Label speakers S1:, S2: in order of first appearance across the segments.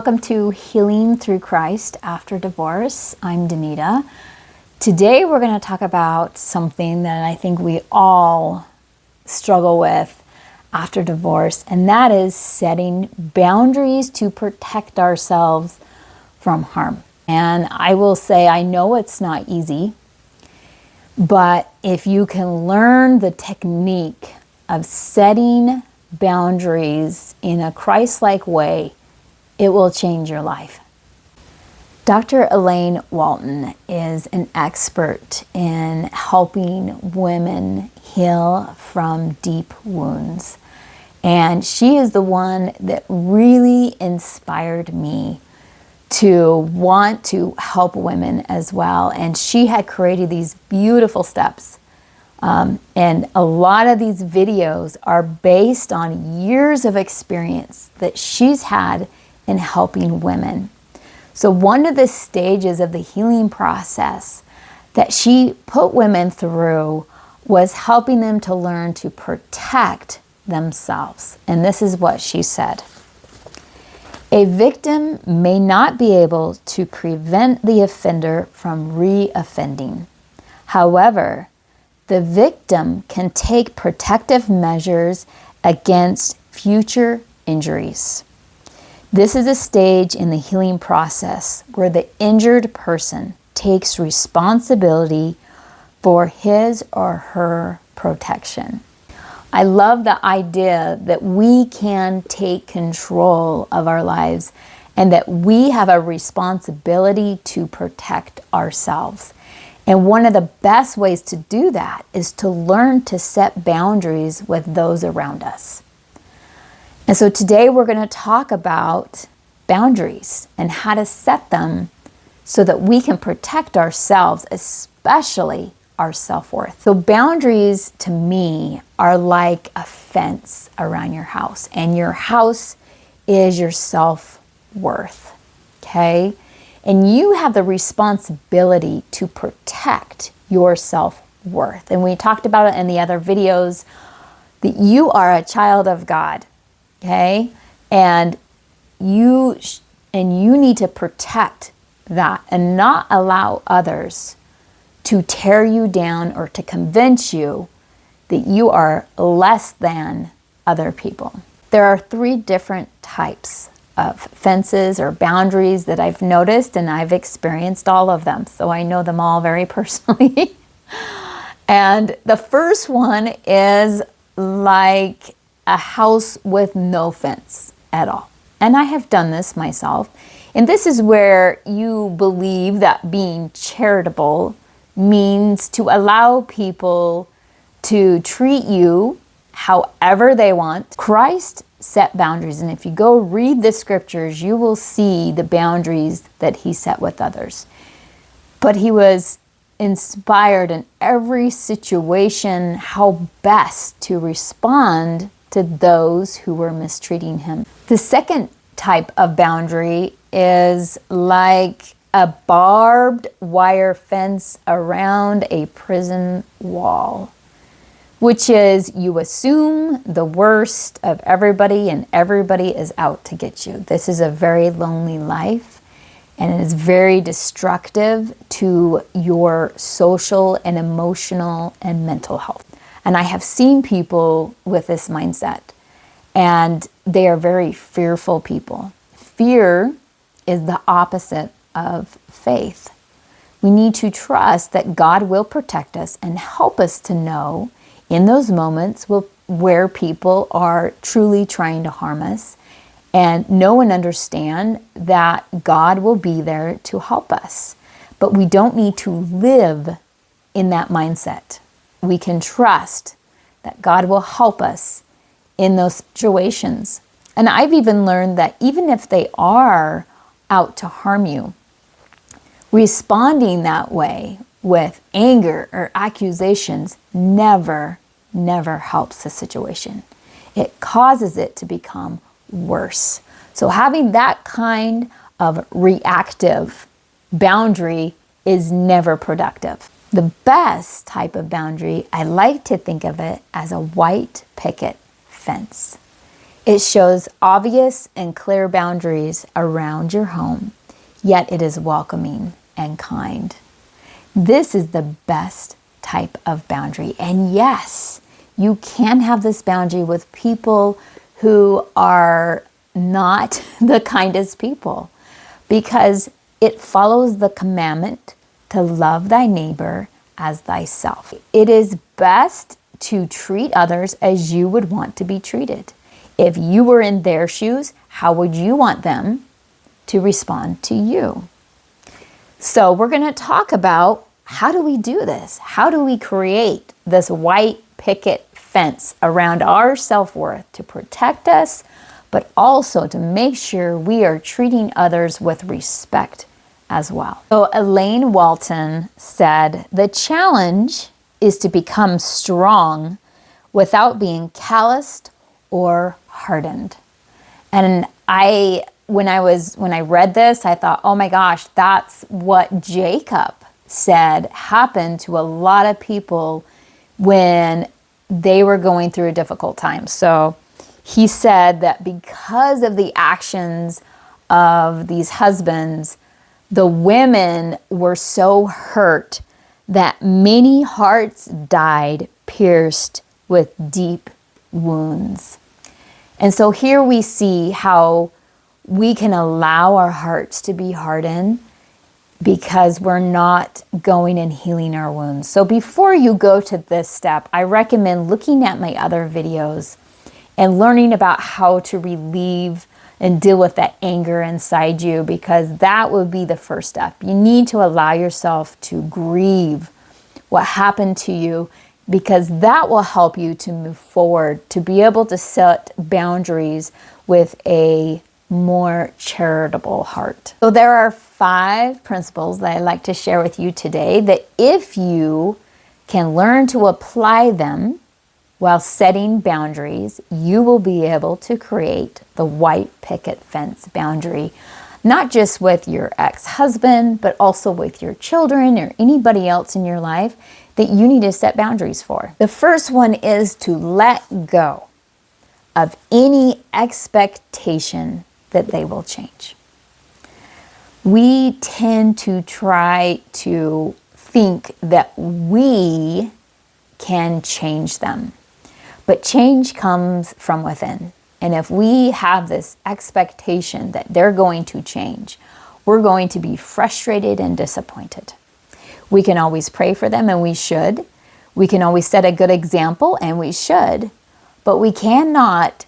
S1: Welcome to Healing Through Christ After Divorce. I'm Danita. Today we're going to talk about something that I think we all struggle with after divorce, and that is setting boundaries to protect ourselves from harm. And I will say, I know it's not easy, but if you can learn the technique of setting boundaries in a Christ-like way, it will change your life. Dr. Elaine Walton is an expert in helping women heal from deep wounds. And she is the one that really inspired me to want to help women as well. And she had created these beautiful steps. And a lot of these videos are based on years of experience that she's had in helping women. So one of the stages of the healing process that she put women through was helping them to learn to protect themselves. And this is what she said. A victim may not be able to prevent the offender from re-offending. However, the victim can take protective measures against future injuries. This is a stage in the healing process where the injured person takes responsibility for his or her protection. I love the idea that we can take control of our lives and that we have a responsibility to protect ourselves. And one of the best ways to do that is to learn to set boundaries with those around us. And so today we're going to talk about boundaries and how to set them so that we can protect ourselves, especially our self-worth. So boundaries to me are like a fence around your house, and your house is your self-worth, okay? And you have the responsibility to protect your self-worth. And we talked about it in the other videos that you are a child of God. Okay, and you need to protect that and not allow others to tear you down or to convince you that you are less than other people. There are 3 different types of fences or boundaries that I've noticed, and I've experienced all of them, so I know them all very personally. And the first one is like a house with no fence at all. And I have done this myself. And this is where you believe that being charitable means to allow people to treat you however they want. Christ set boundaries. And if you go read the scriptures, you will see the boundaries that he set with others. But he was inspired in every situation how best to respond to those who were mistreating him. The second type of boundary is like a barbed wire fence around a prison wall, which is you assume the worst of everybody and everybody is out to get you. This is a very lonely life, and it is very destructive to your social and emotional and mental health. And I have seen people with this mindset, and they are very fearful people. Fear is the opposite of faith. We need to trust that God will protect us and help us to know in those moments where people are truly trying to harm us, and know and understand that God will be there to help us. But we don't need to live in that mindset. We can trust that God will help us in those situations. And I've even learned that even if they are out to harm you, responding that way with anger or accusations never helps the situation. It causes it to become worse. So having that kind of reactive boundary is never productive. The best type of boundary, I like to think of it as a white picket fence. It shows obvious and clear boundaries around your home, yet it is welcoming and kind. This is the best type of boundary. And yes, you can have this boundary with people who are not the kindest people, because it follows the commandment to love thy neighbor as thyself. It is best to treat others as you would want to be treated. If you were in their shoes, how would you want them to respond to you? So we're going to talk about, how do we do this? How do we create this white picket fence around our self-worth to protect us, but also to make sure we are treating others with respect as well? So Elaine Walton said, the challenge is to become strong without being calloused or hardened. And when I read this, I thought, oh my gosh, that's what Jacob said happened to a lot of people when they were going through a difficult time. So he said that because of the actions of these husbands, the women were so hurt that many hearts died pierced with deep wounds. And so here we see how we can allow our hearts to be hardened because we're not going and healing our wounds. So before you go to this step, I recommend looking at my other videos and learning about how to relieve and deal with that anger inside you, because that would be the first step. You need to allow yourself to grieve what happened to you, because that will help you to move forward, to be able to set boundaries with a more charitable heart. So there are 5 principles that I'd like to share with you today that if you can learn to apply them while setting boundaries, you will be able to create the white picket fence boundary, not just with your ex-husband, but also with your children or anybody else in your life that you need to set boundaries for. The first one is to let go of any expectation that they will change. We tend to try to think that we can change them, but change comes from within. And if we have this expectation that they're going to change, we're going to be frustrated and disappointed. We can always pray for them, and we should. We can always set a good example, and we should. But we cannot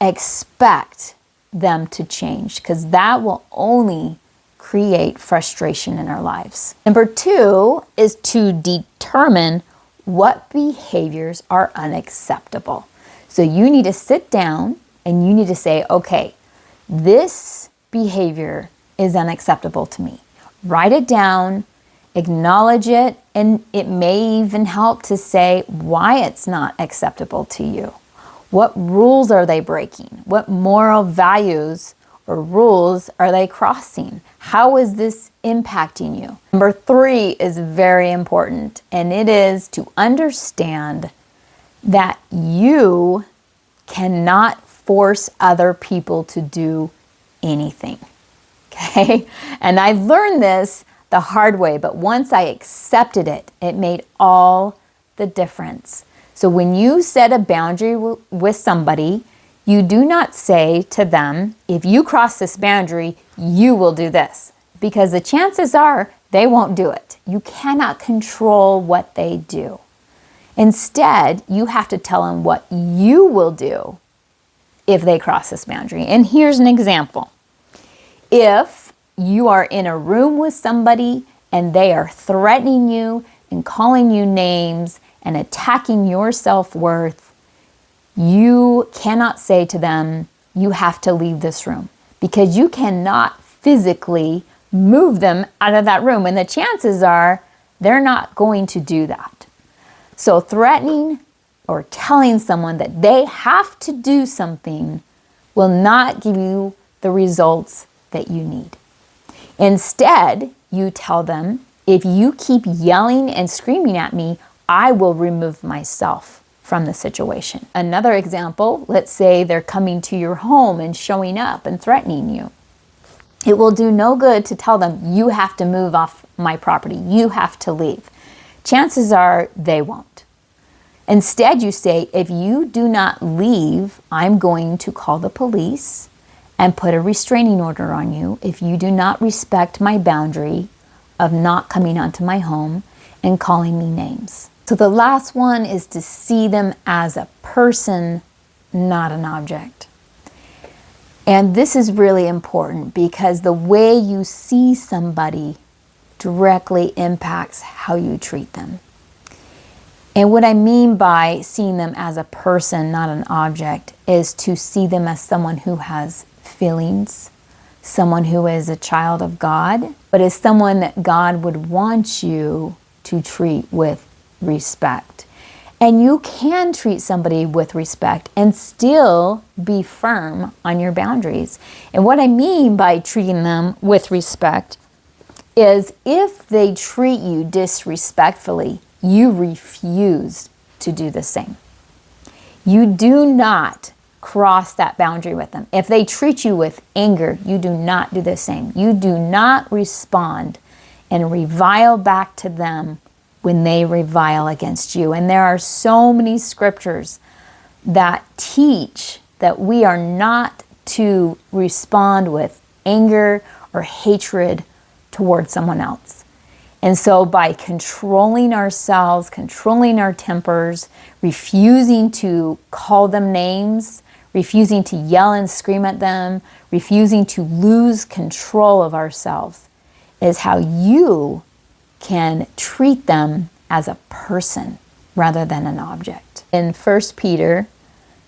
S1: expect them to change, because that will only create frustration in our lives. Number 2 is to determine what behaviors are unacceptable. So you need to sit down and you need to say, okay, this behavior is unacceptable to me. Write it down, acknowledge it, and it may even help to say why it's not acceptable to you. What rules are they breaking? What moral values or rules are they crossing? How is this impacting you? Number 3 is very important, and it is to understand that you cannot force other people to do anything. Okay? And I learned this the hard way, but once I accepted it, it made all the difference. So when you set a boundary with somebody, you do not say to them, if you cross this boundary, you will do this, because the chances are they won't do it. You cannot control what they do. Instead, you have to tell them what you will do if they cross this boundary. And here's an example. If you are in a room with somebody and they are threatening you and calling you names and attacking your self-worth, you cannot say to them, you have to leave this room, because you cannot physically move them out of that room. And the chances are they're not going to do that. So threatening or telling someone that they have to do something will not give you the results that you need. Instead, you tell them, if you keep yelling and screaming at me, I will remove myself from the situation. Another example, let's say they're coming to your home and showing up and threatening you. It will do no good to tell them, you have to move off my property, you have to leave. Chances are they won't. Instead, you say, if you do not leave, I'm going to call the police and put a restraining order on you if you do not respect my boundary of not coming onto my home and calling me names. So the last one is to see them as a person, not an object. And this is really important because the way you see somebody directly impacts how you treat them. And what I mean by seeing them as a person, not an object, is to see them as someone who has feelings, someone who is a child of God, but is someone that God would want you to treat with respect. And you can treat somebody with respect and still be firm on your boundaries. And what I mean by treating them with respect is if they treat you disrespectfully, you refuse to do the same. You do not cross that boundary with them. If they treat you with anger, you do not do the same. You do not respond and revile back to them when they revile against you. And there are so many scriptures that teach that we are not to respond with anger or hatred towards someone else. And so by controlling ourselves, controlling our tempers, refusing to call them names, refusing to yell and scream at them, refusing to lose control of ourselves, is how you can treat them as a person rather than an object. In 1 Peter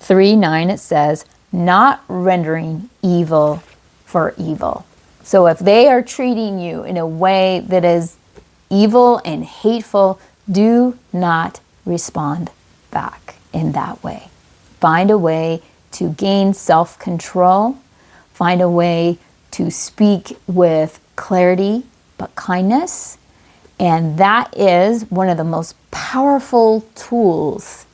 S1: 3:9 it says, not rendering evil for evil. So if they are treating you in a way that is evil and hateful, do not respond back in that way. Find a way to gain self-control. Find a way to speak with clarity but kindness. And that is one of the most powerful tools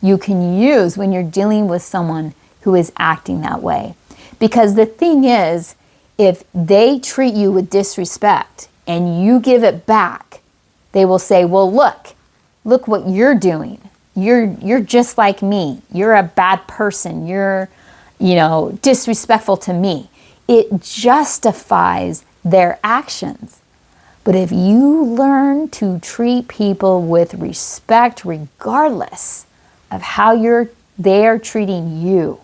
S1: you can use when you're dealing with someone who is acting that way. Because the thing is, if they treat you with disrespect and you give it back, they will say, well, look what you're doing. You're just like me. You're a bad person. You're, disrespectful to me. It justifies their actions. But if you learn to treat people with respect, regardless of how they are treating you,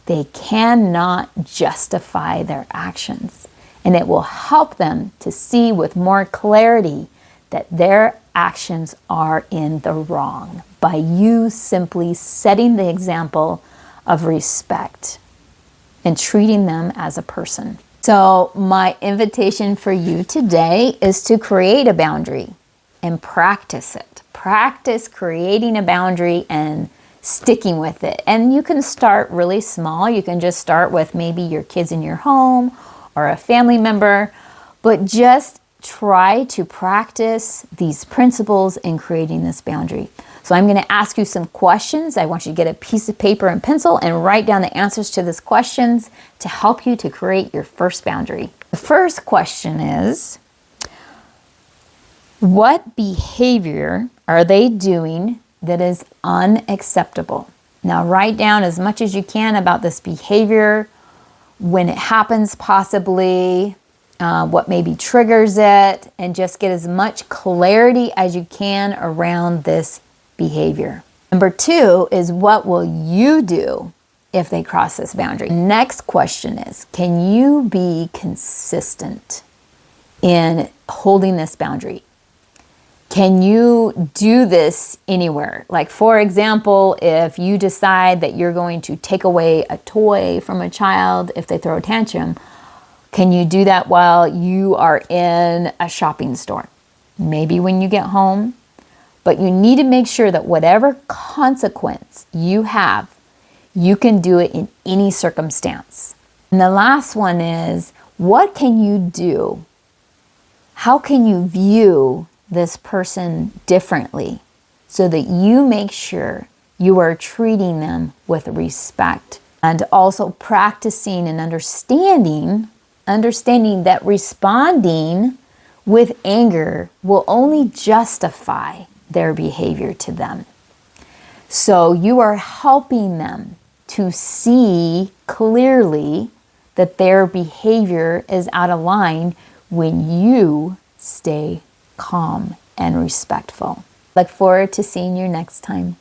S1: they cannot justify their actions. And it will help them to see with more clarity that their actions are in the wrong by you simply setting the example of respect and treating them as a person. So my invitation for you today is to create a boundary and practice it. Practice creating a boundary and sticking with it. And you can start really small. You can just start with maybe your kids in your home or a family member, but just try to practice these principles in creating this boundary. So I'm going to ask you some questions. I want you to get a piece of paper and pencil and write down the answers to these questions to help you to create your first boundary. The first question is, what behavior are they doing that is unacceptable? Now write down as much as you can about this behavior, when it happens possibly, what maybe triggers it, and just get as much clarity as you can around this behavior. Number 2 is, what will you do if they cross this boundary? Next question is, can you be consistent in holding this boundary? Can you do this anywhere? Like, for example, if you decide that you're going to take away a toy from a child if they throw a tantrum, can you do that while you are in a shopping store? Maybe when you get home, but you need to make sure that whatever consequence you have, you can do it in any circumstance. And the last one is, what can you do? How can you view this person differently so that you make sure You are treating them with respect. And also practicing and understanding that responding with anger will only justify their behavior to them. So you are helping them to see clearly that their behavior is out of line when you stay calm and respectful. Look forward to seeing you next time.